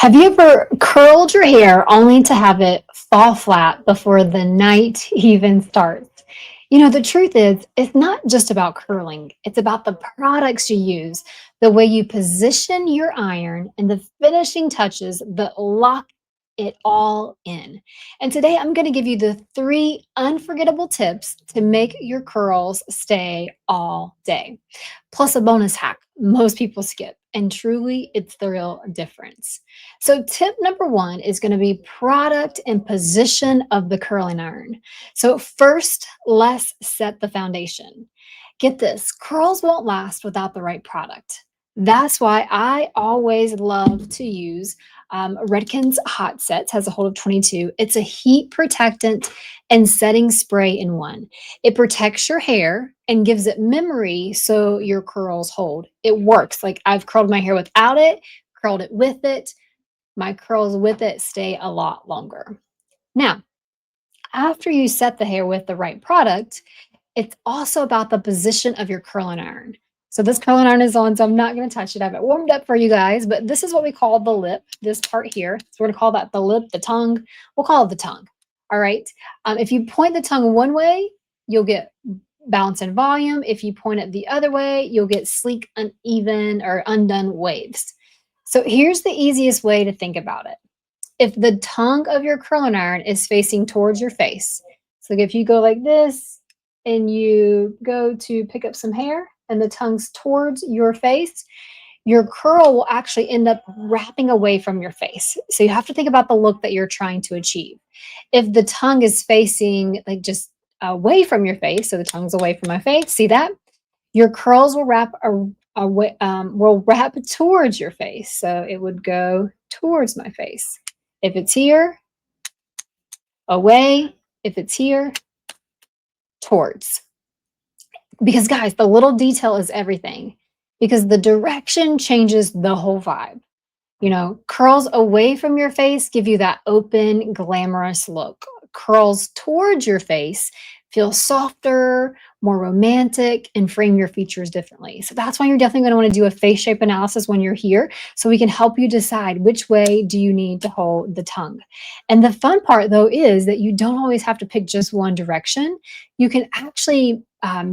Have you ever curled your hair only to have it fall flat before the night even starts? The truth is, it's not just about curling, it's about the products you use, the way you position your iron, and the finishing touches that lock it all in. And today I'm going to give you the three unforgettable tips to make your curls stay all day. Plus, a bonus hack most people skip, and truly, it's the real difference. So, tip number one is going to be product and position of the curling iron. So, first, let's set the foundation. Get this, curls won't last without the right product. That's why I always love to use Redken's Hot Sets, has a hold of 22. It's a heat protectant and setting spray in one. It protects your hair and gives it memory so your curls hold. It works. Like I've curled my hair without it, curled it with it. My curls with it stay a lot longer. Now, after you set the hair with the right product, it's also about the position of your curling iron. So this curling iron is on, so I'm not going to touch it. I have it warmed up for you guys, but this is what we call the lip, this part here. So we're going to call that the lip, the tongue. We'll call it the tongue. All right. If you point the tongue one way, you'll get bounce and volume. If you point it the other way, you'll get sleek, uneven, or undone waves. So here's the easiest way to think about it. If the tongue of your curling iron is facing towards your face, so if you go like this and you go to pick up some hair and the tongue's towards your face, your curl will actually end up wrapping away from your face. So you have to think about the look that you're trying to achieve. If the tongue is facing like just away from your face, so the tongue's away from my face, see that? Your curls will will wrap towards your face. So it would go towards my face. If it's here, away. If it's here, towards. Because, guys, the little detail is everything because the direction changes the whole vibe. Curls away from your face give you that open, glamorous look. Curls towards your face feel softer, more romantic, and frame your features differently. So that's why you're definitely going to want to do a face shape analysis when you're here so we can help you decide which way do you need to hold the tongue. And the fun part, though, is that you don't always have to pick just one direction. You can actually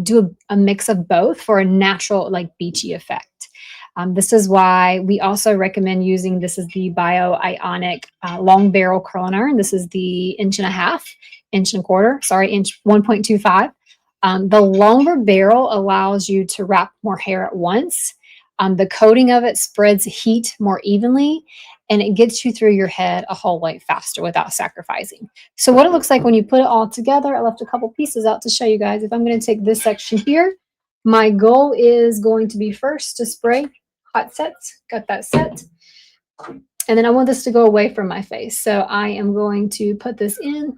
do a mix of both for a natural, like beachy effect. This is why we also recommend using, this is the Bio-Ionic long barrel curling iron. This is the inch and a half, inch and a quarter, sorry, inch 1.25. The longer barrel allows you to wrap more hair at once. The coating of it spreads heat more evenly, and it gets you through your head a whole lot faster without sacrificing. So what it looks like when you put it all together, I left a couple pieces out to show you guys. If I'm going to take this section here, my goal is going to be first to spray hot sets, got that set. And then I want this to go away from my face. So I am going to put this in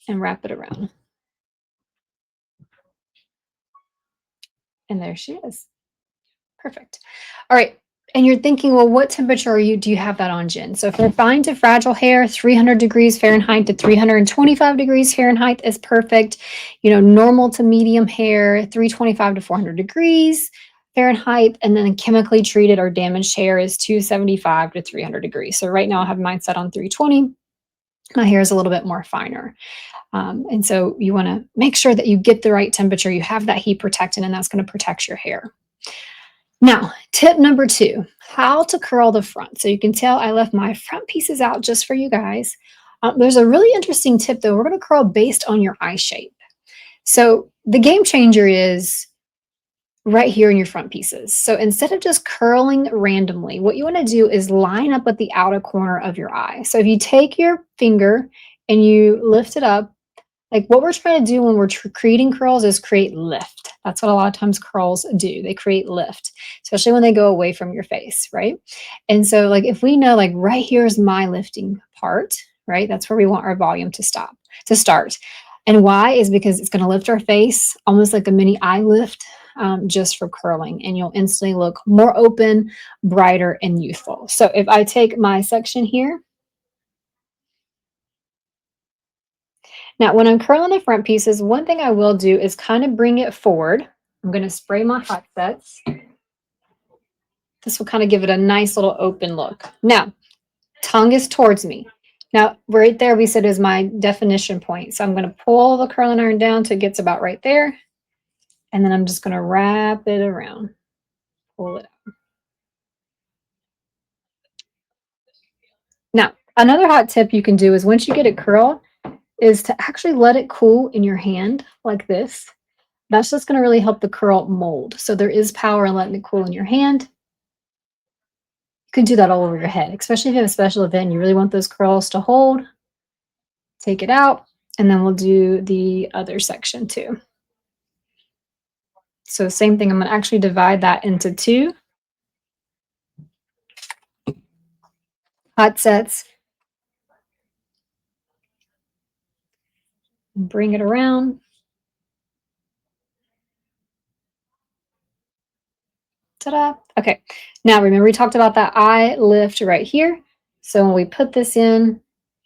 and wrap it around. And there she is. Perfect. All right. And you're thinking, well, what temperature do you have that on, Jen? So for fine to fragile hair, 300 degrees Fahrenheit to 325 degrees Fahrenheit is perfect. Normal to medium hair, 325 to 400 degrees Fahrenheit. And then chemically treated or damaged hair is 275 to 300 degrees. So right now I have mine set on 320. My hair is a little bit more finer. And so you want to make sure that you get the right temperature. You have that heat protectant, and that's going to protect your hair. Now, tip number two, how to curl the front. So you can tell I left my front pieces out just for you guys. There's a really interesting tip, though. We're going to curl based on your eye shape. So the game changer is right here in your front pieces. So instead of just curling randomly, what you want to do is line up at the outer corner of your eye. So if you take your finger and you lift it up, like what we're trying to do when we're creating curls is create lift. That's what a lot of times curls do. They create lift, especially when they go away from your face, right? And so like if we know like right here is my lifting part, right? That's where we want our volume to start. And why is because it's going to lift our face almost like a mini eye lift just for curling. And you'll instantly look more open, brighter, and youthful. So if I take my section here, now, when I'm curling the front pieces, one thing I will do is kind of bring it forward. I'm going to spray my hot sets. This will kind of give it a nice little open look. Now, tongue is towards me. Now, right there, we said is my definition point. So I'm going to pull the curling iron down till it gets about right there. And then I'm just going to wrap it around, pull it out. Now, another hot tip you can do is once you get it curled, is to actually let it cool in your hand like this. That's just going to really help the curl mold. So there is power in letting it cool in your hand. You can do that all over your head, especially if you have a special event and you really want those curls to hold. Take it out, and then we'll do the other section too. So same thing, I'm going to actually divide that into two hot sets. Bring it around. Ta-da. Okay. Now remember we talked about that eye lift right here. So when we put this in,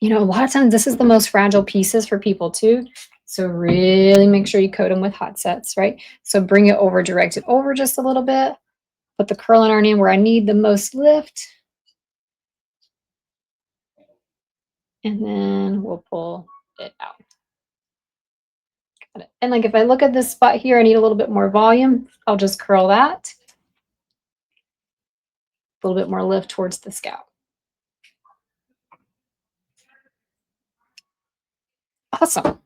a lot of times this is the most fragile pieces for people too. So really make sure you coat them with hot sets, right? So bring it over, direct it over just a little bit. Put the curling iron in where I need the most lift. And then we'll pull it out. Got it. And like if I look at this spot here, I need a little bit more volume. I'll just curl that. A little bit more lift towards the scalp. Awesome.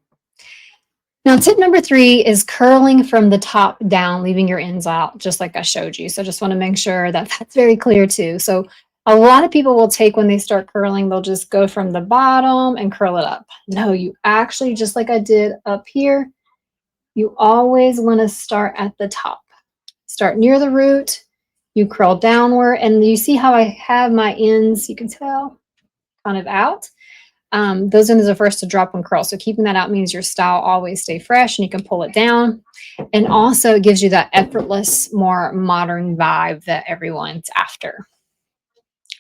Now, tip number 3 is curling from the top down, leaving your ends out, just like I showed you. So just want to make sure that that's very clear too. So a lot of people will take when they start curling, they'll just go from the bottom and curl it up. No, you actually, just like I did up here, you always want to start at the top. Start near the root, you curl downward, and you see how I have my ends, you can tell, kind of out. Those ends are first to drop and curl. So keeping that out means your style always stay fresh and you can pull it down. And also it gives you that effortless, more modern vibe that everyone's after.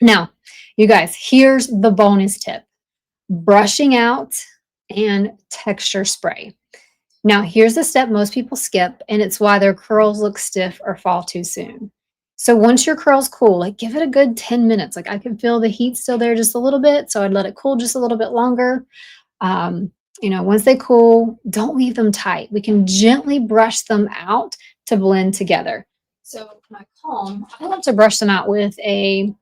Now, you guys, here's the bonus tip. Brushing out and texture spray. Now, here's the step most people skip, and it's why their curls look stiff or fall too soon. So once your curls cool, like give it a good 10 minutes. Like I can feel the heat still there just a little bit, so I'd let it cool just a little bit longer. Um, once they cool, don't leave them tight. We can gently brush them out to blend together. So my comb, I love to brush them out with a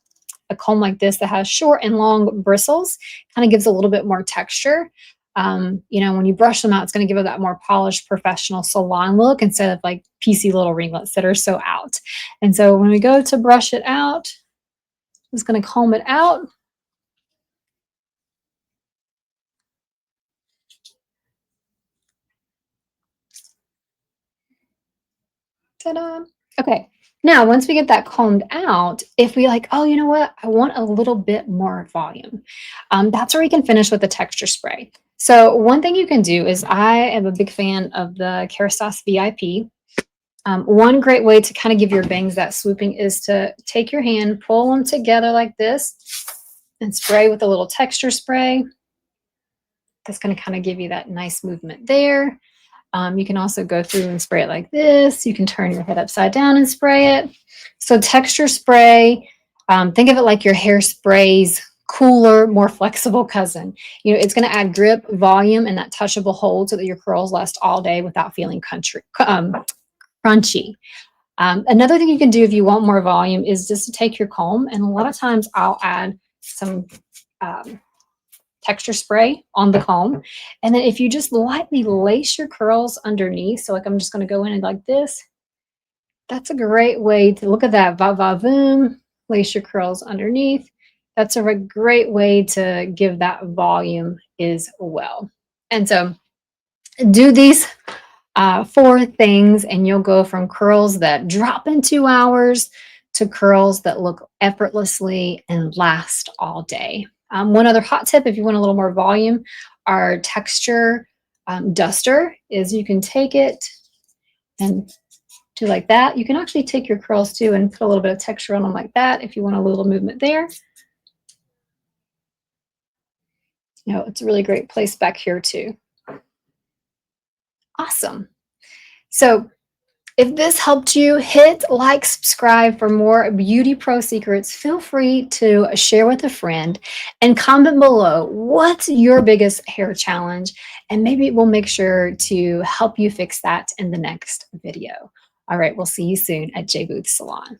comb like this that has short and long bristles, kind of gives a little bit more texture. When you brush them out, it's going to give it that more polished professional salon look instead of like piecey little ringlets that are so out. And so when we go to brush it out, I'm just going to comb it out. Ta-da. Okay. Now, once we get that combed out, if we like, oh, you know what? I want a little bit more volume. That's where we can finish with the texture spray. So one thing you can do is I am a big fan of the Kerastase VIP. One great way to kind of give your bangs that swooping is to take your hand, pull them together like this, and spray with a little texture spray. That's going to kind of give you that nice movement there. You can also go through and spray it like this. You can turn your head upside down and spray it. So texture spray, think of it like your hairspray's cooler, more flexible cousin. It's going to add grip, volume, and that touchable hold so that your curls last all day without feeling crunchy. Another thing you can do if you want more volume is just to take your comb, and a lot of times I'll add some texture spray on the comb. And then if you just lightly lace your curls underneath, so like I'm just going to go in and like this, that's a great way to look at that. Va va voom, lace your curls underneath. That's a great way to give that volume as well. And so do these 4 things, and you'll go from curls that drop in 2 hours to curls that look effortlessly and last all day. One other hot tip, if you want a little more volume, our texture duster is you can take it and do like that. You can actually take your curls too and put a little bit of texture on them like that if you want a little movement there. It's a really great place back here too. Awesome. So If this helped you, hit like, subscribe for more Beauty Pro secrets. Feel free to share with a friend and comment below what's your biggest hair challenge, and maybe we'll make sure to help you fix that in the next video. All right, we'll see you soon at J Booth Salon.